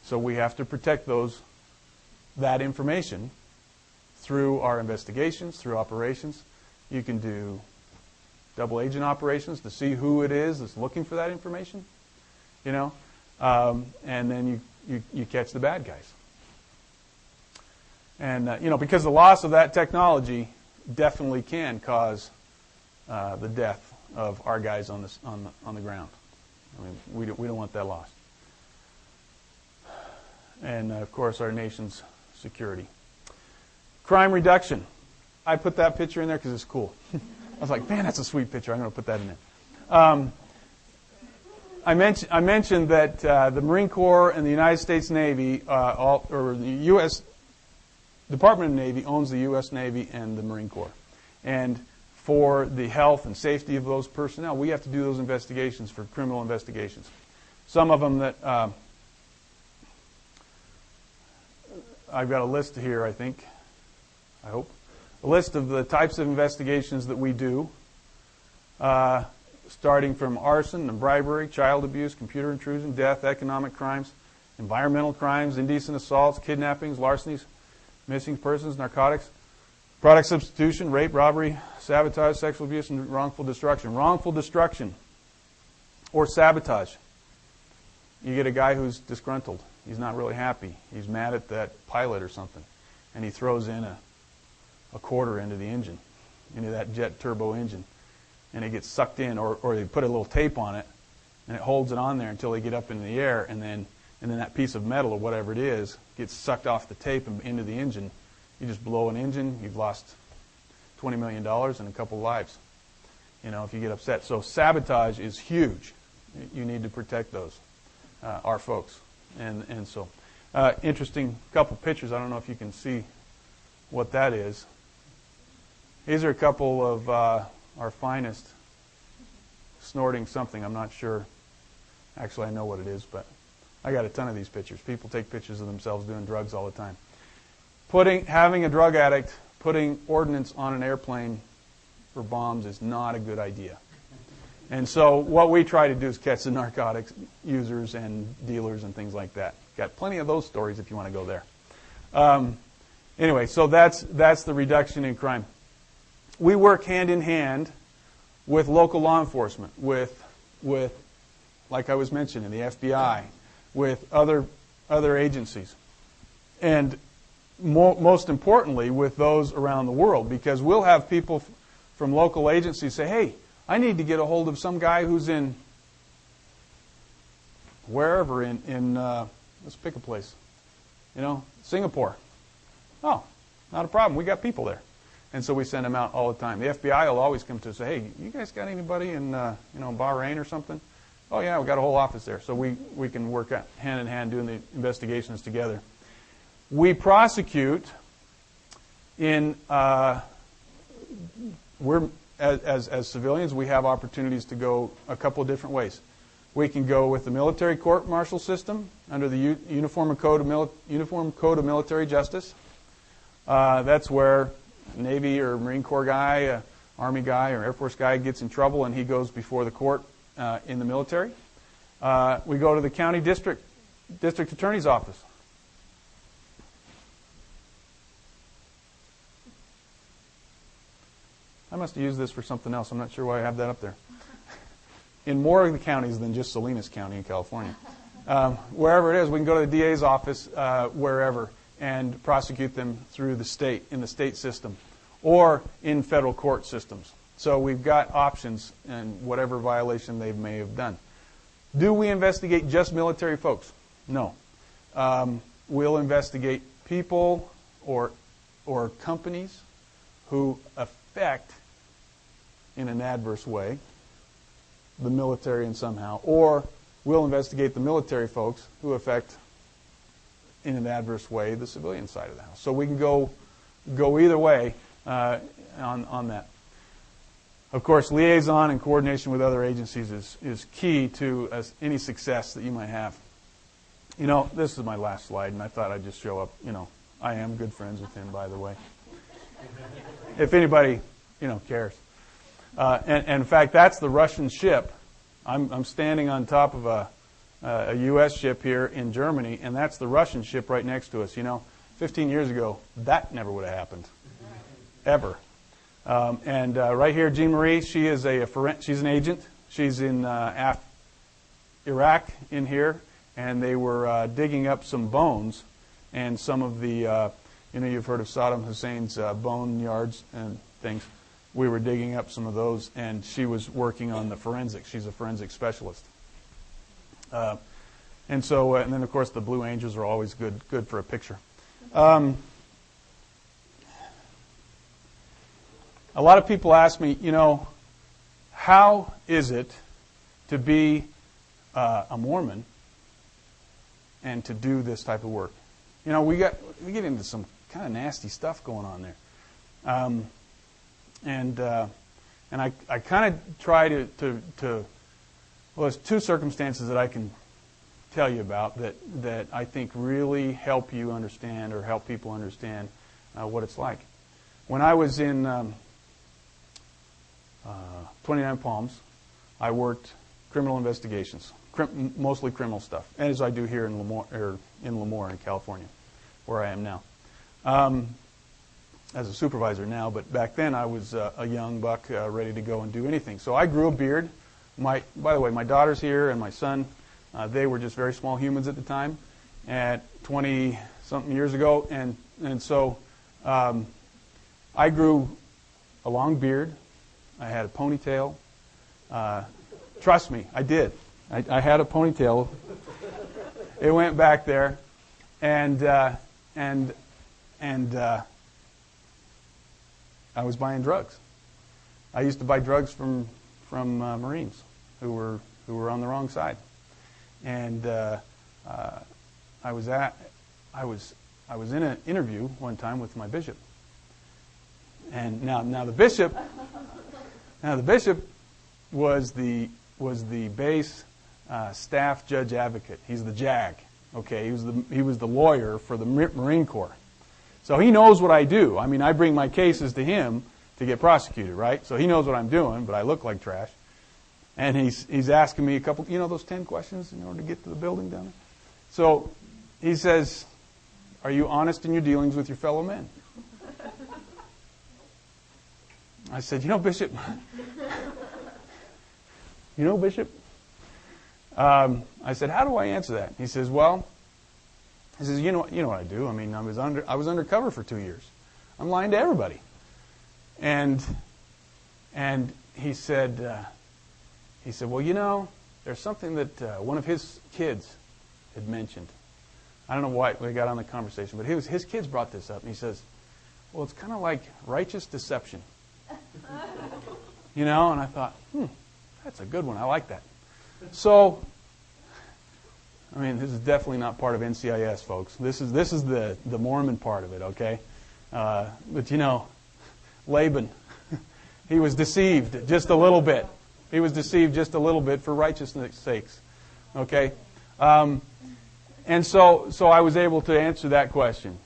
so we have to protect that information through our investigations, through operations. You can do double agent operations to see who it is that's looking for that information, you know, and then you catch the bad guys. And you know, because the loss of that technology definitely can cause the death of our guys on the ground. I mean, we don't want that lost. And of course, our nation's security. Crime reduction. I put that picture in there because it's cool. I was like, man, that's a sweet picture. I'm going to put that in there. I mentioned that the Marine Corps and the United States Navy, or the U.S. Department of Navy owns the U.S. Navy and the Marine Corps. And for the health and safety of those personnel, we have to do those investigations for criminal investigations. Some of them that I've got a list here, I think. I hope. A list of the types of investigations that we do, starting from arson and bribery, child abuse, computer intrusion, death, economic crimes, environmental crimes, indecent assaults, kidnappings, larcenies, missing persons, narcotics, product substitution, rape, robbery, sabotage, sexual abuse, and wrongful destruction. Wrongful destruction or sabotage. You get a guy who's disgruntled. He's not really happy. He's mad at that pilot or something. And he throws in a quarter into the engine, into that jet turbo engine. And it gets sucked in, or they put a little tape on it, and it holds it on there until they get up into the air, and then that piece of metal or whatever it is gets sucked off the tape and into the engine. You just blow an engine, you've lost $20 million and a couple lives, you know, if you get upset. So sabotage is huge. You need to protect those, our folks. And so, interesting couple pictures. I don't know if you can see what that is. These are a couple of our finest snorting something. I'm not sure. Actually, I know what it is, but I got a ton of these pictures. People take pictures of themselves doing drugs all the time. Having a drug addict putting ordnance on an airplane for bombs is not a good idea. And so what we try to do is catch the narcotics users and dealers and things like that. Got plenty of those stories if you want to go there. Anyway, so that's the reduction in crime. We work hand in hand with local law enforcement, with like I was mentioning, the FBI, with other agencies, and most importantly with those around the world, because we'll have people from local agencies say, hey, I need to get a hold of some guy who's in wherever in let's pick a place, you know, Singapore. Oh, not a problem. We got people there. And so we send them out all the time. The FBI will always come to us and say, hey, you guys got anybody in Bahrain or something? Oh, yeah, we got a whole office there. So we can work hand in hand doing the investigations together. We prosecute in, as civilians, we have opportunities to go a couple of different ways. We can go with the military court-martial system under the Uniform Code of Military Justice. That's where a Navy or Marine Corps guy, Army guy, or Air Force guy gets in trouble and he goes before the court in the military. We go to the county district attorney's office. I must have used this for something else. I'm not sure why I have that up there. In more of the counties than just Salinas County in California. Wherever it is, we can go to the DA's office, wherever, and prosecute them through the state, in the state system, or in federal court systems. So we've got options in whatever violation they may have done. Do we investigate just military folks? No. We'll investigate people or companies who affect, in an adverse way, the military in somehow, or we'll investigate the military folks who affect, in an adverse way, the civilian side of the house. So we can go either way on that. Of course, liaison and coordination with other agencies is key to any success that you might have. You know, this is my last slide, and I thought I'd just show up. You know, I am good friends with him, by the way. If anybody, cares. And in fact, that's the Russian ship. I'm standing on top of a U.S. ship here in Germany, and that's the Russian ship right next to us. 15 years ago, that never would have happened, ever. And right here, Jean Marie, she's an agent. She's in Iraq in here, and they were digging up some bones, and some of the, you've heard of Saddam Hussein's bone yards and things. We were digging up some of those, and she was working on the forensics. She's a forensic specialist. And then of course the Blue Angels are always good for a picture. A lot of people ask me, how is it to be a Mormon and to do this type of work? We get into some kind of nasty stuff going on there, and I kind of try to well, there's two circumstances that I can tell you about that I think really help you understand or help people understand what it's like. When I was in 29 Palms, I worked criminal investigations, mostly criminal stuff, and as I do here in Lemoore in California, where I am now, as a supervisor now. But back then I was a young buck ready to go and do anything. So I grew a beard. By the way, my daughter's here and my son. They were just very small humans at the time, at 20-something years ago, and so I grew a long beard. I had a ponytail. Trust me, I did. I had a ponytail. It went back there, and I was buying drugs. I used to buy drugs from Marines who were on the wrong side, and I was in an interview one time with my bishop, and now the bishop was the base staff judge advocate. He's the JAG. Okay, he was the lawyer for the Marine Corps. So he knows what I do. I mean, I bring my cases to him to get prosecuted, right? So he knows what I'm doing, but I look like trash. And he's asking me a couple, those 10 questions in order to get to the building down there. So he says, "Are you honest in your dealings with your fellow men?" I said, Bishop, Bishop, I said, "How do I answer that?" He says, "Well," he says, you know what I do. I mean, I was undercover for 2 years. I'm lying to everybody." And he said, "Well, there's something that one of his kids had mentioned. I don't know why we got on the conversation, but his kids brought this up, and he says, well, it's kind of like righteous deception." And I thought, that's a good one. I like that. So, I mean, this is definitely not part of NCIS, folks. This is the Mormon part of it, okay? But Laban, he was deceived just a little bit. He was deceived just a little bit for righteousness' sakes, okay? And so I was able to answer that question.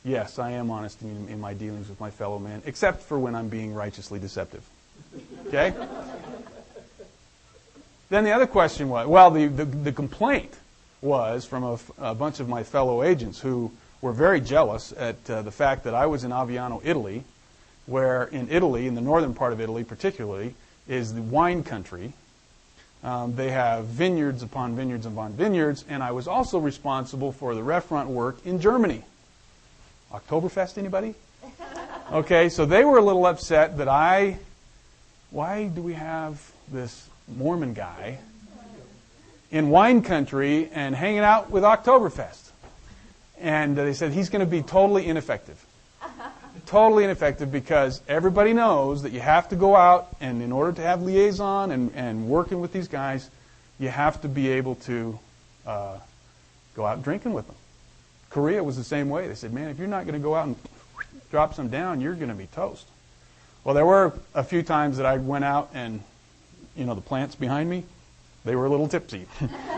Yes, I am honest in my dealings with my fellow man, except for when I'm being righteously deceptive. Okay? Then the other question was, well, the complaint was from a bunch of my fellow agents who were very jealous at the fact that I was in Aviano, Italy, where in Italy, in the northern part of Italy particularly, is the wine country. They have vineyards upon vineyards upon vineyards, and I was also responsible for the restaurant work in Germany. Oktoberfest, anybody? Okay, so they were a little upset that why do we have this Mormon guy in wine country and hanging out with Oktoberfest? And they said, he's going to be totally ineffective. Totally ineffective because everybody knows that you have to go out, and in order to have liaison and working with these guys, you have to be able to go out drinking with them. Korea was the same way. They said, man, if you're not going to go out and drop some down, you're going to be toast. Well, there were a few times that I went out and, the plants behind me, they were a little tipsy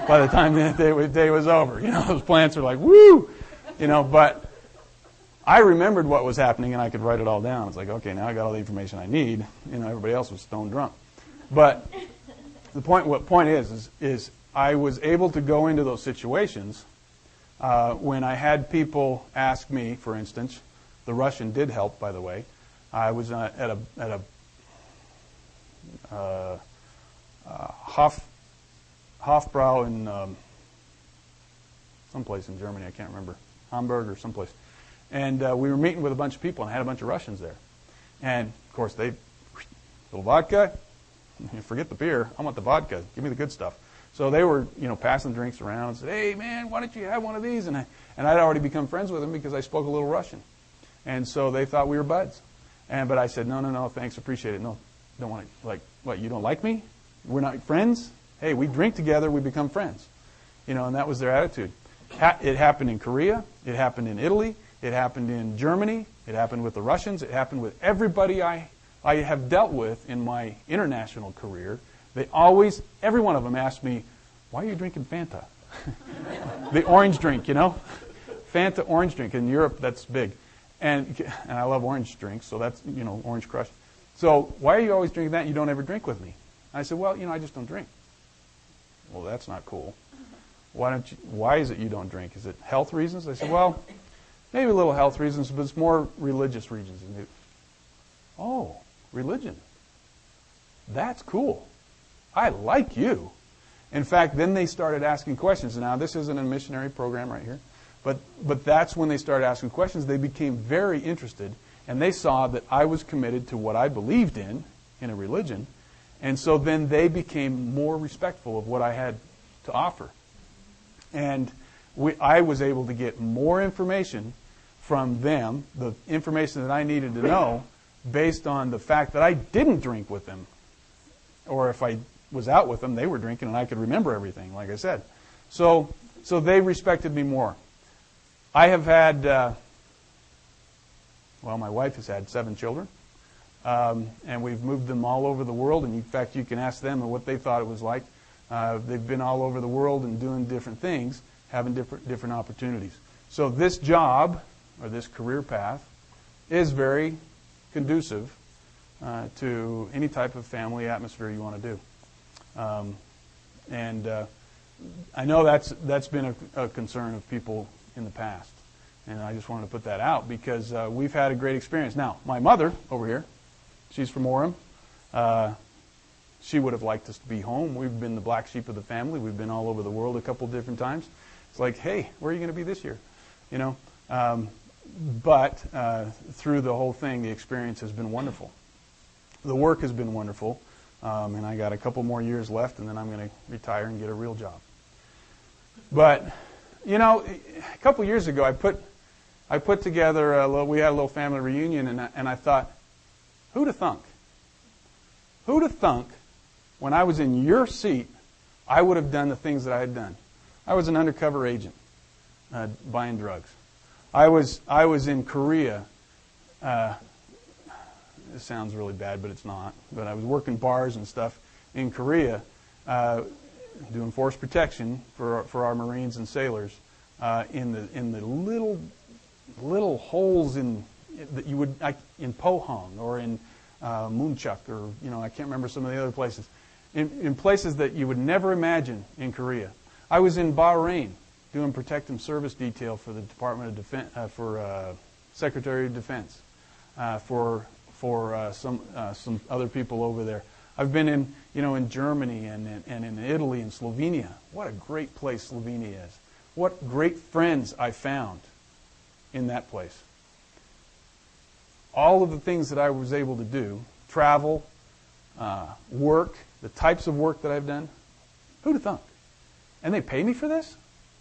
by the time the day was over. Those plants are like, woo! But I remembered what was happening, and I could write it all down. It's like, okay, now I got all the information I need. Everybody else was stone drunk. But what point is I was able to go into those situations when I had people ask me, for instance, the Russian did help, by the way. I was at a Hofbrau in someplace in Germany, I can't remember, Hamburg or someplace. And we were meeting with a bunch of people, and I had a bunch of Russians there. And, of course, little vodka, forget the beer, I want the vodka, give me the good stuff. So they were, passing drinks around and said, hey, man, why don't you have one of these? And I'd already become friends with them because I spoke a little Russian. And so they thought we were buds. But I said, no, thanks, appreciate it. No, don't want to, what, you don't like me? We're not friends? Hey, we drink together, we become friends. And that was their attitude. It happened in Korea, it happened in Italy, it happened in Germany, it happened with the Russians, it happened with everybody I have dealt with in my international career. Every one of them asked me, why are you drinking Fanta? The orange drink, Fanta orange drink. In Europe, that's big. And I love orange drinks, so that's, Orange Crush. So why are you always drinking that and you don't ever drink with me? I said, well, I just don't drink. Well, that's not cool. Why is it you don't drink? Is it health reasons? I said, well, maybe a little health reasons, but it's more religious reasons. Oh, religion. That's cool. I like you. In fact, then they started asking questions. Now, this isn't a missionary program right here, but that's when they started asking questions. They became very interested, and they saw that I was committed to what I believed in a religion, and so then they became more respectful of what I had to offer. And I was able to get more information from them, the information that I needed to know, based on the fact that I didn't drink with them. Or if I was out with them, they were drinking and I could remember everything, like I said. So they respected me more. I have had, my wife has had 7 children. And we've moved them all over the world. And in fact, you can ask them what they thought it was like. They've been all over the world and doing different things, having different opportunities. So this job, or this career path, is very conducive to any type of family atmosphere you want to do. I know that's been a concern of people in the past. And I just wanted to put that out because we've had a great experience. Now, my mother over here, she's from Orem. She would have liked us to be home. We've been the black sheep of the family. We've been all over the world a couple of different times. It's like, hey, where are you going to be this year? But through the whole thing, the experience has been wonderful. The work has been wonderful. And I got a couple more years left, and then I'm going to retire and get a real job. But, a couple years ago, I put together we had a little family reunion, and I thought, who'd have thunk? Who'd have thunk when I was in your seat, I would have done the things that I had done? I was an undercover agent buying drugs. I was in Korea. It sounds really bad, but it's not. But I was working bars and stuff in Korea, doing force protection for our Marines and sailors in the little holes that you would in Pohang or in Munchuk or I can't remember some of the other places, in places that you would never imagine in Korea. I was in Bahrain doing protective service detail for the Department of Defense, for Secretary of Defense, for some other people over there. I've been in Germany and in Italy and Slovenia. What a great place Slovenia is. What great friends I found in that place. All of the things that I was able to do, travel, work, the types of work that I've done, who'd have thunk? And they pay me for this?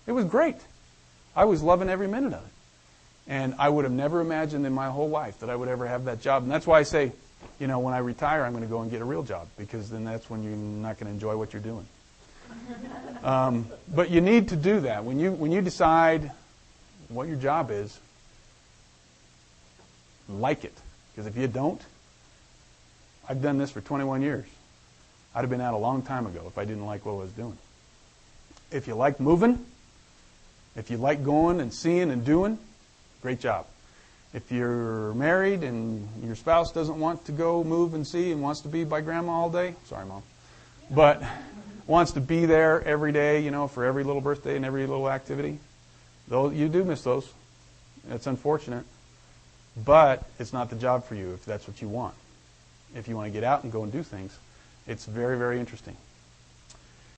It was great. I was loving every minute of it. And I would have never imagined in my whole life that I would ever have that job. And that's why I say, when I retire, I'm going to go and get a real job, because then that's when you're not going to enjoy what you're doing. But you need to do that. When you decide what your job is, like it. Because if you don't, I've done this for 21 years. I'd have been out a long time ago if I didn't like what I was doing. If you like moving, if you like going and seeing and doing, great job. If you're married and your spouse doesn't want to go move and see and wants to be by grandma all day, sorry, Mom, but wants to be there every day, for every little birthday and every little activity, though you do miss those. It's unfortunate. But it's not the job for you if that's what you want. If you want to get out and go and do things, it's very, very interesting.